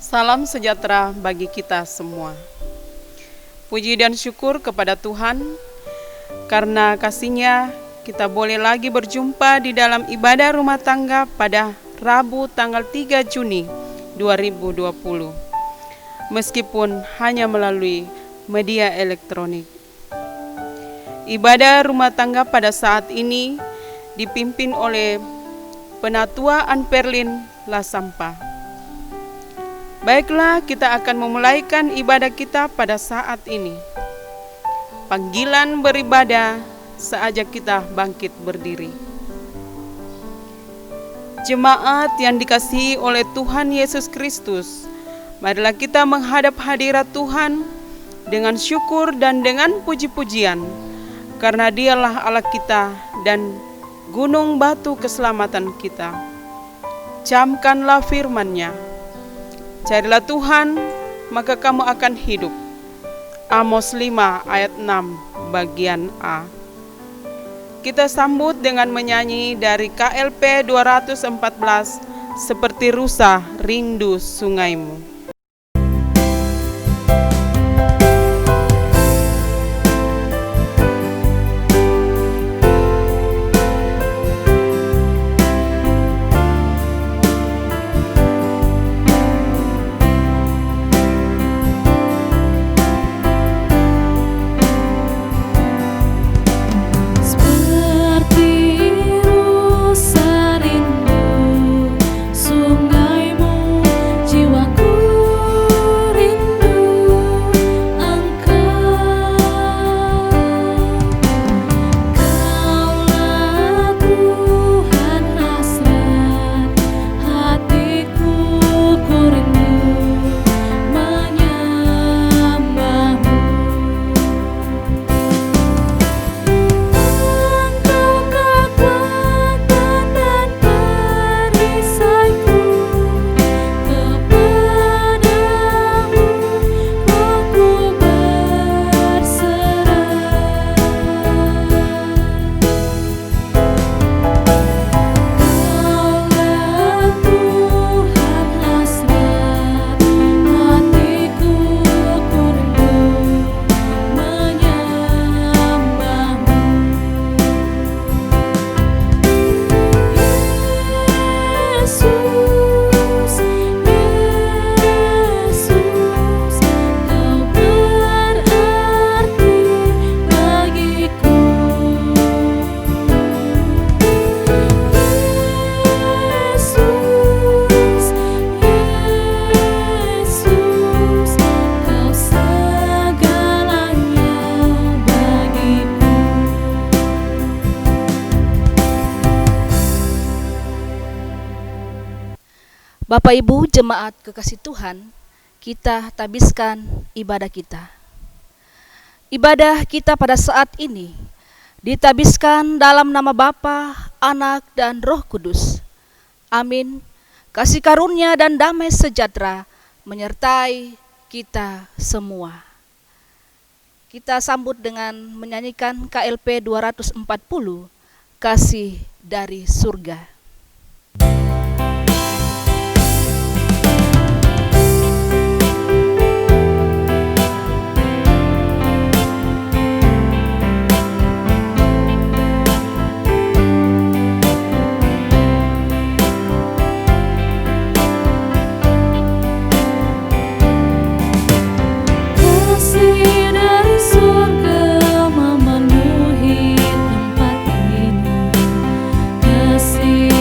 Salam sejahtera bagi kita semua. Puji dan syukur kepada Tuhan, karena kasih-Nya kita boleh lagi berjumpa di dalam ibadah rumah tangga pada Rabu tanggal 3 Juni 2020. Meskipun hanya melalui media elektronik. Ibadah rumah tangga pada saat ini dipimpin oleh Penatua Anperlin Lasampa. Baiklah, kita akan memulaikan ibadah kita pada saat ini. Panggilan beribadah seajak kita bangkit berdiri. Jemaat yang dikasihi oleh Tuhan Yesus Kristus, marilah kita menghadap hadirat Tuhan dengan syukur dan dengan puji-pujian, karena Dialah Allah kita dan gunung batu keselamatan kita. Camkanlah firman-Nya. Carilah Tuhan, maka kamu akan hidup. Amos 5 ayat 6 bagian A. Kita sambut dengan menyanyi dari KLP 214, Seperti Rusa Rindu Sungaimu. Bapak Ibu jemaat kekasih Tuhan, kita tabiskan ibadah kita. Ibadah kita pada saat ini ditabiskan dalam nama Bapa, Anak, dan Roh Kudus. Amin. Kasih karunia dan damai sejahtera menyertai kita semua. Kita sambut dengan menyanyikan KLP 240, Kasih dari Surga. Memenuhi tempat ini, kasih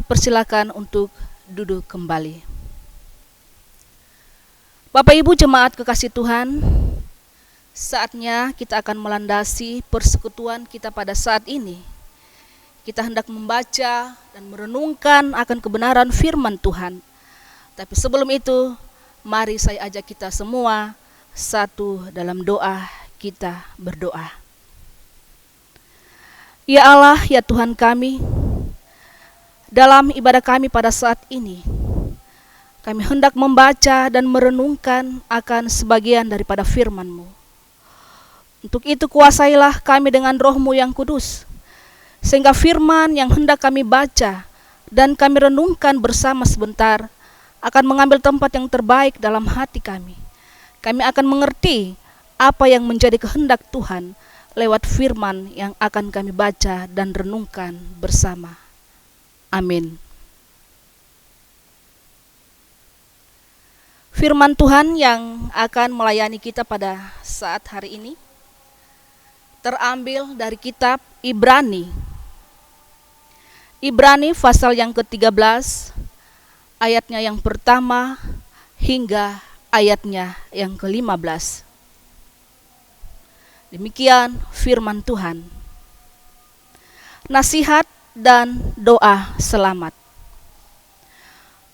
dipersilakan untuk duduk kembali. Bapak Ibu jemaat kekasih Tuhan, saatnya kita akan melandasi persekutuan kita pada saat ini. Kita hendak membaca dan merenungkan akan kebenaran firman Tuhan. Tapi sebelum itu, mari saya ajak kita semua satu dalam doa, kita berdoa. Ya Allah, ya Tuhan kami, dalam ibadah kami pada saat ini, kami hendak membaca dan merenungkan akan sebagian daripada firman-Mu. Untuk itu kuasailah kami dengan Roh-Mu yang kudus, sehingga firman yang hendak kami baca dan kami renungkan bersama sebentar akan mengambil tempat yang terbaik dalam hati kami. Kami akan mengerti apa yang menjadi kehendak Tuhan lewat firman yang akan kami baca dan renungkan bersama. Amin. Firman Tuhan yang akan melayani kita pada saat hari ini terambil dari kitab Ibrani. Ibrani pasal yang ke-13, ayatnya yang pertama hingga ayatnya yang ke-15. Demikian firman Tuhan. Nasihat dan doa selamat.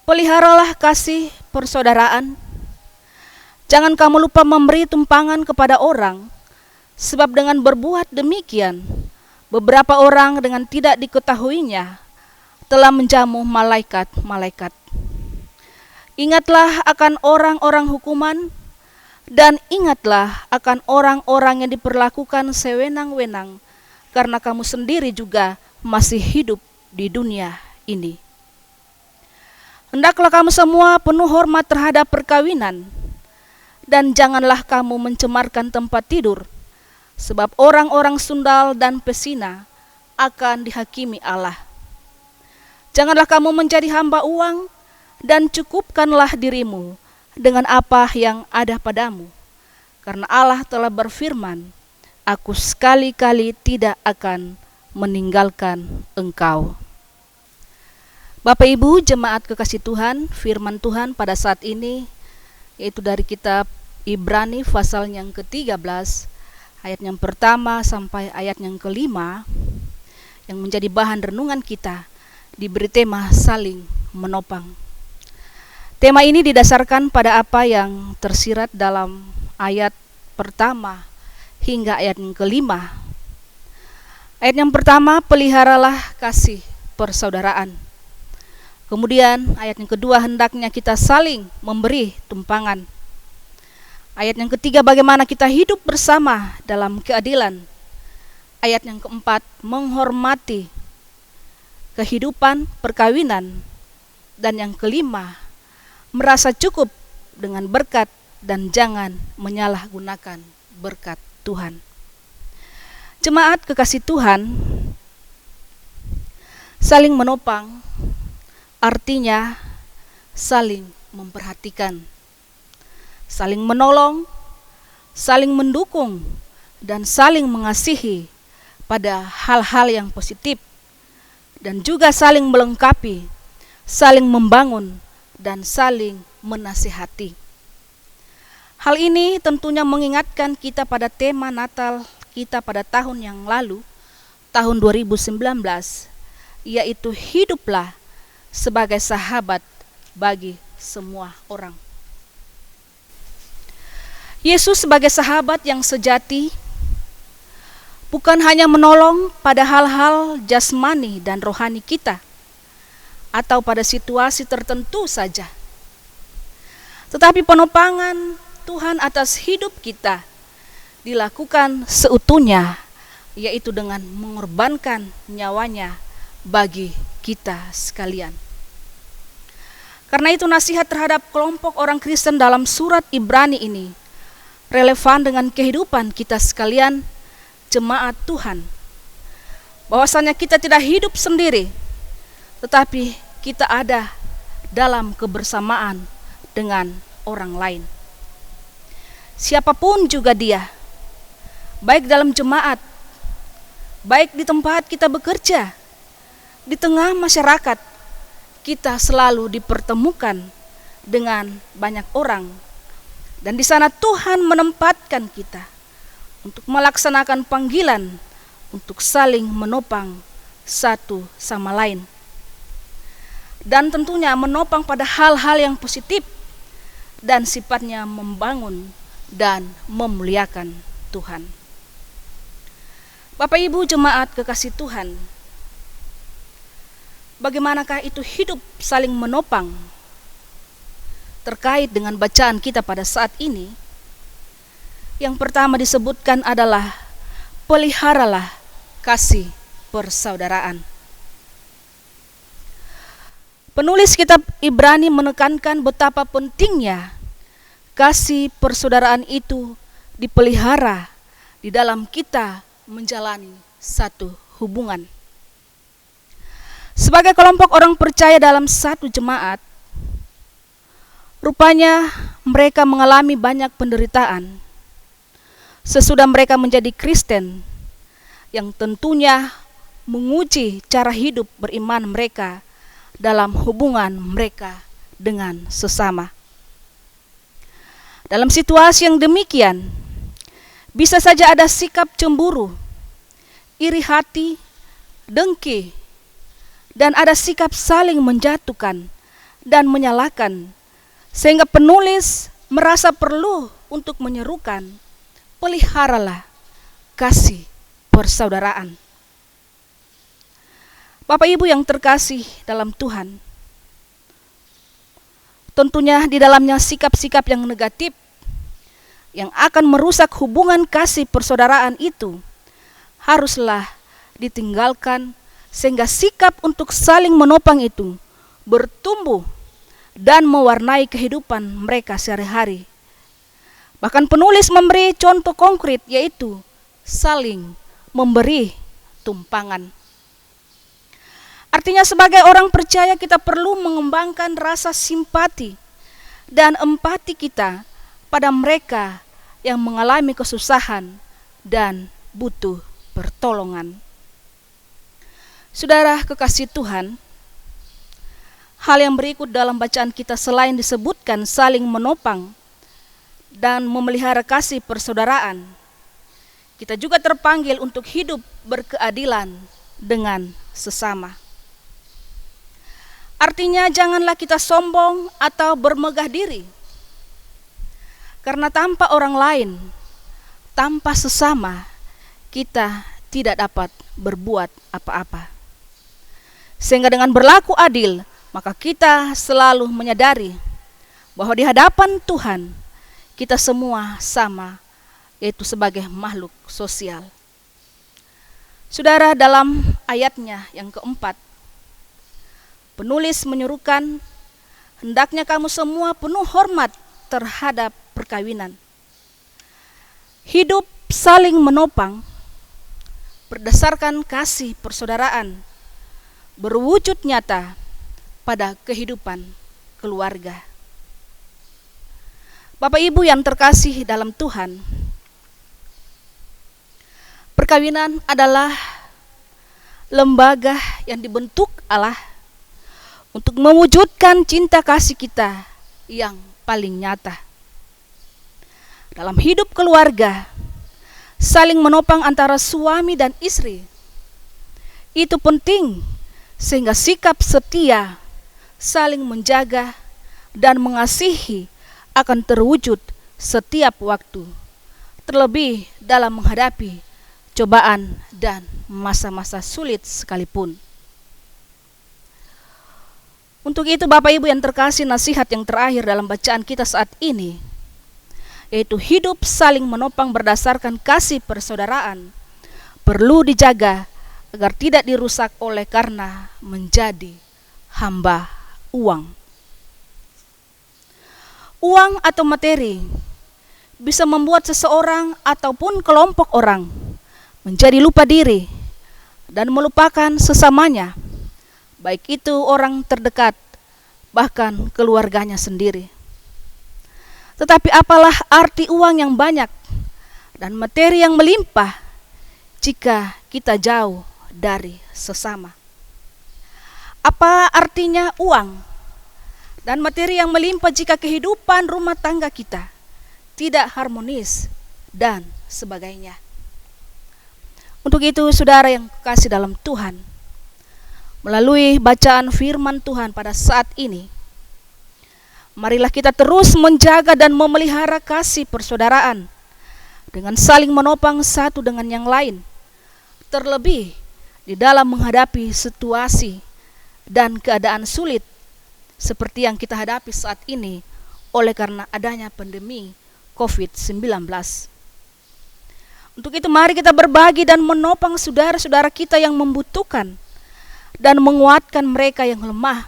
Peliharalah kasih persaudaraan. Jangan kamu lupa memberi tumpangan kepada orang, sebab dengan berbuat demikian, beberapa orang dengan tidak diketahuinya telah menjamu malaikat-malaikat. Ingatlah akan orang-orang hukuman, dan ingatlah akan orang-orang yang diperlakukan sewenang-wenang, karena kamu sendiri juga masih hidup di dunia ini. Hendaklah kamu semua penuh hormat terhadap perkawinan, dan janganlah kamu mencemarkan tempat tidur, sebab orang-orang sundal dan pesina akan dihakimi Allah. Janganlah kamu menjadi hamba uang, dan cukupkanlah dirimu dengan apa yang ada padamu, karena Allah telah berfirman, Aku sekali-kali tidak akan meninggalkan engkau. Bapak Ibu jemaat kekasih Tuhan, firman Tuhan pada saat ini yaitu dari kitab Ibrani pasal yang ke-13, ayat yang pertama sampai ayat yang ke-5, yang menjadi bahan renungan kita, diberi tema saling menopang. Tema ini didasarkan pada apa yang tersirat dalam ayat pertama hingga ayat yang ke-5. Ayat yang pertama, peliharalah kasih persaudaraan. Kemudian ayat yang kedua, hendaknya kita saling memberi tumpangan. Ayat yang ketiga, bagaimana kita hidup bersama dalam keadilan. Ayat yang keempat, menghormati kehidupan perkawinan. Dan yang kelima, merasa cukup dengan berkat dan jangan menyalahgunakan berkat Tuhan. Jemaat kekasih Tuhan, saling menopang artinya saling memperhatikan, saling menolong, saling mendukung, dan saling mengasihi pada hal-hal yang positif, dan juga saling melengkapi, saling membangun, dan saling menasihati. Hal ini tentunya mengingatkan kita pada tema Natal kita pada tahun yang lalu, tahun 2019, yaitu hiduplah sebagai sahabat bagi semua orang. Yesus sebagai sahabat yang sejati bukan hanya menolong pada hal-hal jasmani dan rohani kita atau pada situasi tertentu saja, tetapi penopangan Tuhan atas hidup kita dilakukan seutuhnya, yaitu dengan mengorbankan nyawanya bagi kita sekalian. Karena itu nasihat terhadap kelompok orang Kristen dalam surat Ibrani ini relevan dengan kehidupan kita sekalian, jemaat Tuhan. Bahwasanya kita tidak hidup sendiri, tetapi kita ada dalam kebersamaan dengan orang lain. Siapapun juga dia, baik dalam jemaat, baik di tempat kita bekerja, di tengah masyarakat, kita selalu dipertemukan dengan banyak orang, dan di sana Tuhan menempatkan kita untuk melaksanakan panggilan untuk saling menopang satu sama lain, dan tentunya menopang pada hal-hal yang positif dan sifatnya membangun dan memuliakan Tuhan. Bapak Ibu jemaat kekasih Tuhan, bagaimanakah itu hidup saling menopang? Terkait dengan bacaan kita pada saat ini, yang pertama disebutkan adalah peliharalah kasih persaudaraan. Penulis kitab Ibrani menekankan betapa pentingnya kasih persaudaraan itu dipelihara di dalam kita menjalani satu hubungan. Sebagai kelompok orang percaya dalam satu jemaat, rupanya mereka mengalami banyak penderitaan sesudah mereka menjadi Kristen, yang tentunya menguji cara hidup beriman mereka dalam hubungan mereka dengan sesama. Dalam situasi yang demikian, bisa saja ada sikap cemburu, iri hati, dengki, dan ada sikap saling menjatuhkan dan menyalahkan, sehingga penulis merasa perlu untuk menyerukan, peliharalah kasih persaudaraan. Bapak Ibu yang terkasih dalam Tuhan, tentunya di dalamnya sikap-sikap yang negatif yang akan merusak hubungan kasih persaudaraan itu haruslah ditinggalkan, sehingga sikap untuk saling menopang itu bertumbuh dan mewarnai kehidupan mereka sehari-hari. Bahkan penulis memberi contoh konkret, yaitu saling memberi tumpangan. Artinya sebagai orang percaya kita perlu mengembangkan rasa simpati dan empati kita pada mereka yang mengalami kesusahan dan butuh pertolongan. Saudara kekasih Tuhan, hal yang berikut dalam bacaan kita selain disebutkan saling menopang dan memelihara kasih persaudaraan, kita juga terpanggil untuk hidup berkeadilan dengan sesama. Artinya janganlah kita sombong atau bermegah diri, karena tanpa orang lain, tanpa sesama, kita tidak dapat berbuat apa-apa. Sehingga dengan berlaku adil, maka kita selalu menyadari bahwa di hadapan Tuhan kita semua sama, yaitu sebagai makhluk sosial. Saudara, dalam ayatnya yang keempat, penulis menyuruhkan hendaknya kamu semua penuh hormat terhadap perkawinan. Hidup saling menopang berdasarkan kasih persaudaraan berwujud nyata pada kehidupan keluarga. Bapak Ibu yang terkasih dalam Tuhan, perkawinan adalah lembaga yang dibentuk Allah untuk mewujudkan cinta kasih kita yang paling nyata. Dalam hidup keluarga, saling menopang antara suami dan istri itu penting, sehingga sikap setia, saling menjaga dan mengasihi akan terwujud setiap waktu, terlebih dalam menghadapi cobaan dan masa-masa sulit sekalipun. Untuk itu Bapak Ibu yang terkasih, nasihat yang terakhir dalam bacaan kita saat ini, yaitu hidup saling menopang berdasarkan kasih persaudaraan, perlu dijaga agar tidak dirusak oleh karena menjadi hamba uang. Uang atau materi bisa membuat seseorang ataupun kelompok orang menjadi lupa diri dan melupakan sesamanya, baik itu orang terdekat, bahkan keluarganya sendiri. Tetapi apalah arti uang yang banyak dan materi yang melimpah jika kita jauh dari sesama? Apa artinya uang dan materi yang melimpah jika kehidupan rumah tangga kita tidak harmonis dan sebagainya? Untuk itu, saudara yang kekasih dalam Tuhan, melalui bacaan firman Tuhan pada saat ini, marilah kita terus menjaga dan memelihara kasih persaudaraan dengan saling menopang satu dengan yang lain, terlebih di dalam menghadapi situasi dan keadaan sulit seperti yang kita hadapi saat ini oleh karena adanya pandemi COVID-19. Untuk itu mari kita berbagi dan menopang saudara-saudara kita yang membutuhkan dan menguatkan mereka yang lemah,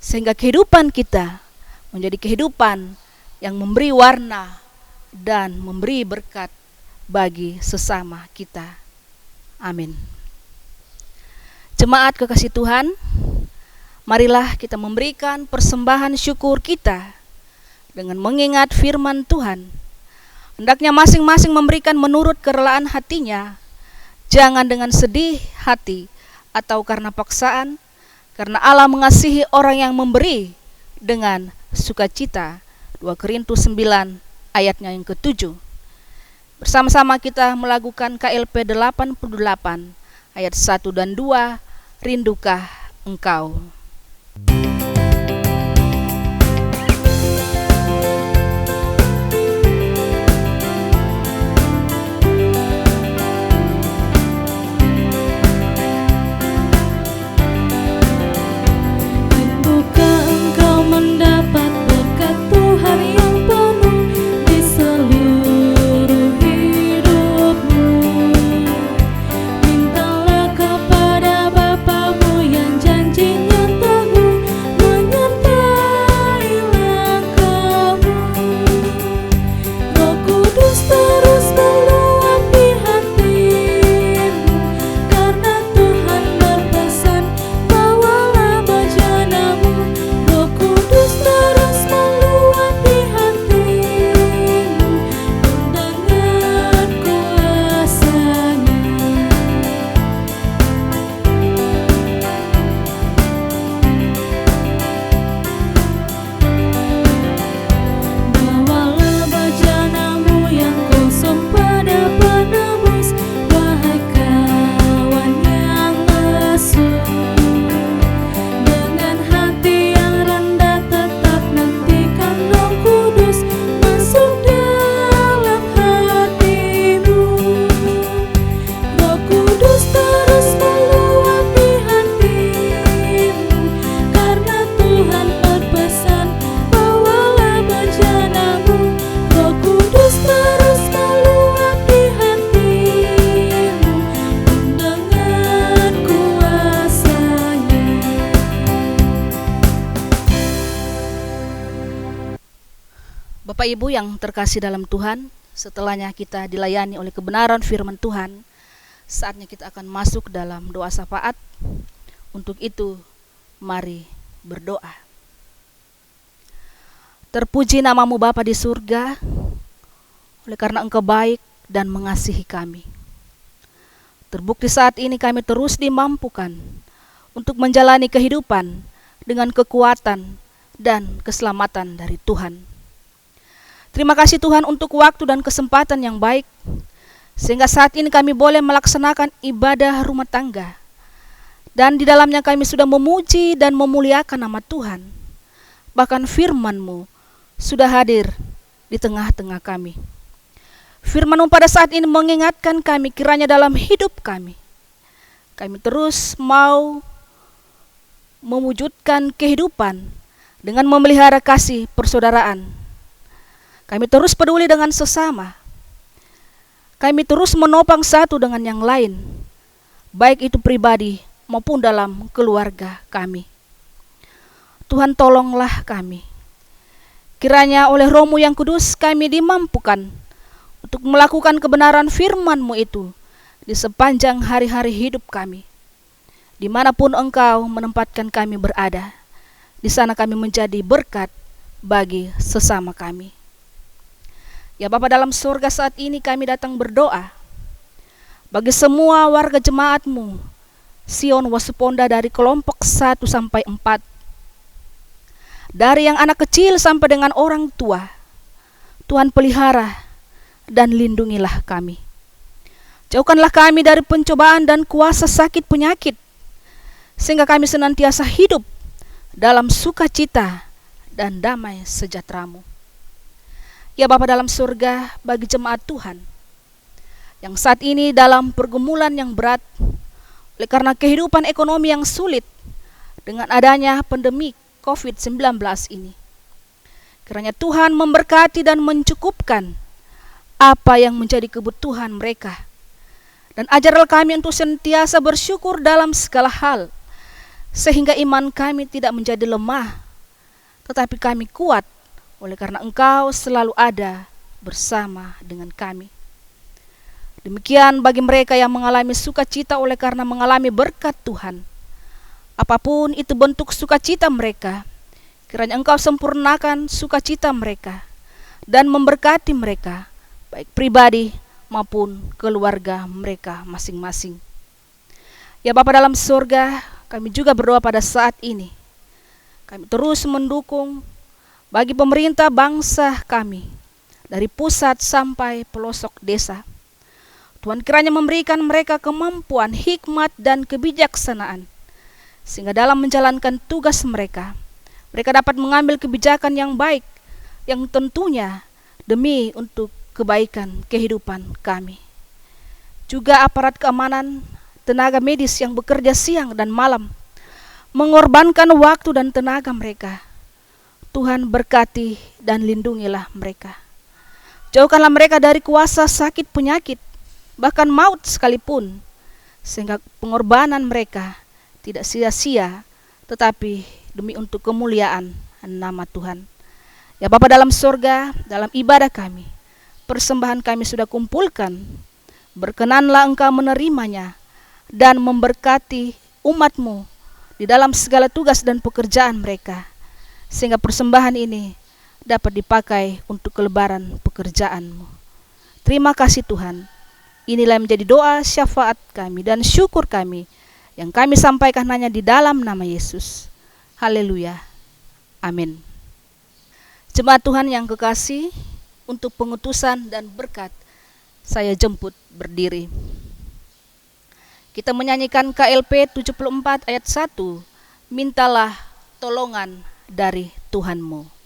sehingga kehidupan kita menjadi kehidupan yang memberi warna dan memberi berkat bagi sesama kita. Amin. Jemaat kekasih Tuhan, marilah kita memberikan persembahan syukur kita dengan mengingat firman Tuhan. Hendaknya masing-masing memberikan menurut kerelaan hatinya, jangan dengan sedih hati atau karena paksaan, karena Allah mengasihi orang yang memberi dengan sukacita. 2 Korintus 9 ayatnya yang ke-7. Bersama-sama kita melakukan KLP 88 ayat 1 dan 2, Rindukah Engkau? Bapak Ibu yang terkasih dalam Tuhan, setelahnya kita dilayani oleh kebenaran firman Tuhan, saatnya kita akan masuk dalam doa syafaat. Untuk itu, mari berdoa. Terpuji namamu Bapa di surga, oleh karena Engkau baik dan mengasihi kami. Terbukti saat ini kami terus dimampukan untuk menjalani kehidupan dengan kekuatan dan keselamatan dari Tuhan. Terima kasih Tuhan untuk waktu dan kesempatan yang baik, sehingga saat ini kami boleh melaksanakan ibadah rumah tangga, dan di dalamnya kami sudah memuji dan memuliakan nama Tuhan. Bahkan firman-Mu sudah hadir di tengah-tengah kami. Firman-Mu pada saat ini mengingatkan kami kiranya dalam hidup kami terus mau mewujudkan kehidupan dengan memelihara kasih persaudaraan. Kami terus peduli dengan sesama. Kami terus menopang satu dengan yang lain, baik itu pribadi maupun dalam keluarga kami. Tuhan, tolonglah kami. Kiranya oleh Roh-Mu yang kudus kami dimampukan untuk melakukan kebenaran firman-Mu itu di sepanjang hari-hari hidup kami. Dimanapun Engkau menempatkan kami berada, di sana kami menjadi berkat bagi sesama kami. Ya Bapa dalam surga, saat ini kami datang berdoa bagi semua warga jemaat-Mu, Sion Wasuponda dari kelompok 1 sampai 4. Dari yang anak kecil sampai dengan orang tua, Tuhan pelihara dan lindungilah kami. Jauhkanlah kami dari pencobaan dan kuasa sakit penyakit, sehingga kami senantiasa hidup dalam sukacita dan damai sejahtera-Mu. Ya Bapa dalam surga, bagi jemaat Tuhan yang saat ini dalam pergumulan yang berat oleh karena kehidupan ekonomi yang sulit dengan adanya pandemi COVID-19 ini, kiranya Tuhan memberkati dan mencukupkan apa yang menjadi kebutuhan mereka, dan ajarlah kami untuk senantiasa bersyukur dalam segala hal, sehingga iman kami tidak menjadi lemah, tetapi kami kuat oleh karena Engkau selalu ada bersama dengan kami. Demikian bagi mereka yang mengalami sukacita oleh karena mengalami berkat Tuhan. Apapun itu bentuk sukacita mereka, kiranya Engkau sempurnakan sukacita mereka dan memberkati mereka, baik pribadi maupun keluarga mereka masing-masing. Ya Bapa dalam surga, kami juga berdoa pada saat ini. Kami terus mendukung bagi pemerintah bangsa kami, dari pusat sampai pelosok desa. Tuhan kiranya memberikan mereka kemampuan, hikmat, dan kebijaksanaan, sehingga dalam menjalankan tugas mereka, mereka dapat mengambil kebijakan yang baik, yang tentunya demi untuk kebaikan kehidupan kami. Juga aparat keamanan, tenaga medis yang bekerja siang dan malam, mengorbankan waktu dan tenaga mereka. Tuhan berkati dan lindungilah mereka. Jauhkanlah mereka dari kuasa sakit penyakit, bahkan maut sekalipun, sehingga pengorbanan mereka tidak sia-sia, tetapi demi untuk kemuliaan nama Tuhan. Ya Bapa dalam surga, dalam ibadah kami, persembahan kami sudah kumpulkan, berkenanlah Engkau menerimanya dan memberkati umat-Mu di dalam segala tugas dan pekerjaan mereka, sehingga persembahan ini dapat dipakai untuk kelebaran pekerjaan-Mu. Terima kasih Tuhan. Inilah yang menjadi doa syafaat kami dan syukur kami yang kami sampaikan hanya di dalam nama Yesus. Haleluya. Amin. Jemaat Tuhan yang kekasih, untuk pengutusan dan berkat saya jemput berdiri. Kita menyanyikan KLP 74 ayat 1, mintalah tolongan dari Tuhanmu.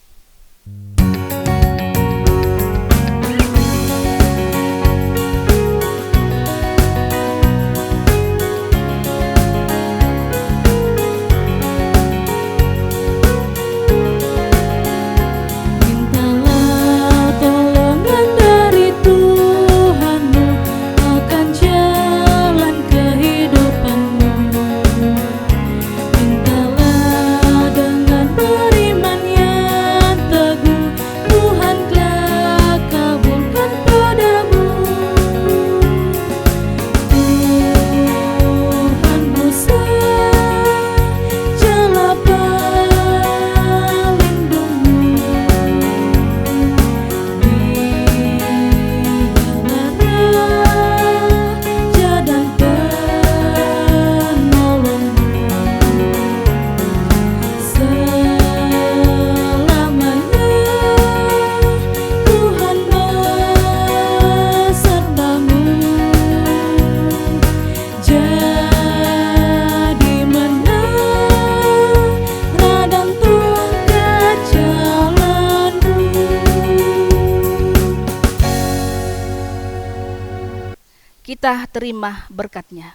Kita terima berkat-Nya.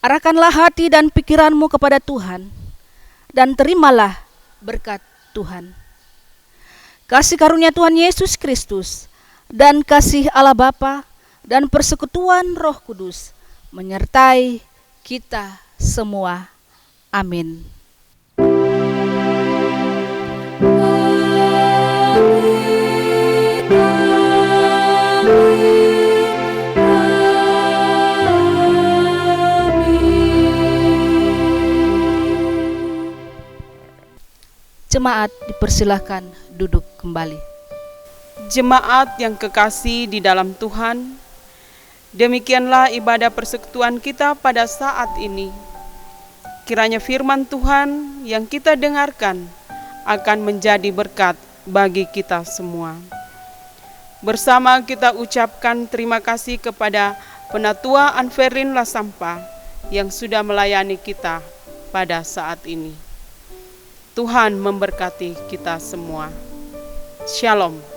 Arahkanlah hati dan pikiranmu kepada Tuhan, dan terimalah berkat Tuhan. Kasih karunia Tuhan Yesus Kristus, dan kasih Allah Bapa, dan persekutuan Roh Kudus menyertai kita semua. Amin. Jemaat dipersilahkan duduk kembali. Jemaat yang kekasih di dalam Tuhan, Demikianlah ibadah persekutuan kita pada saat ini. Kiranya firman Tuhan yang kita dengarkan akan menjadi berkat bagi kita semua. Bersama kita ucapkan terima kasih kepada Penatua Anferin Lasampa yang sudah melayani kita pada saat ini. Tuhan memberkati kita semua. Shalom.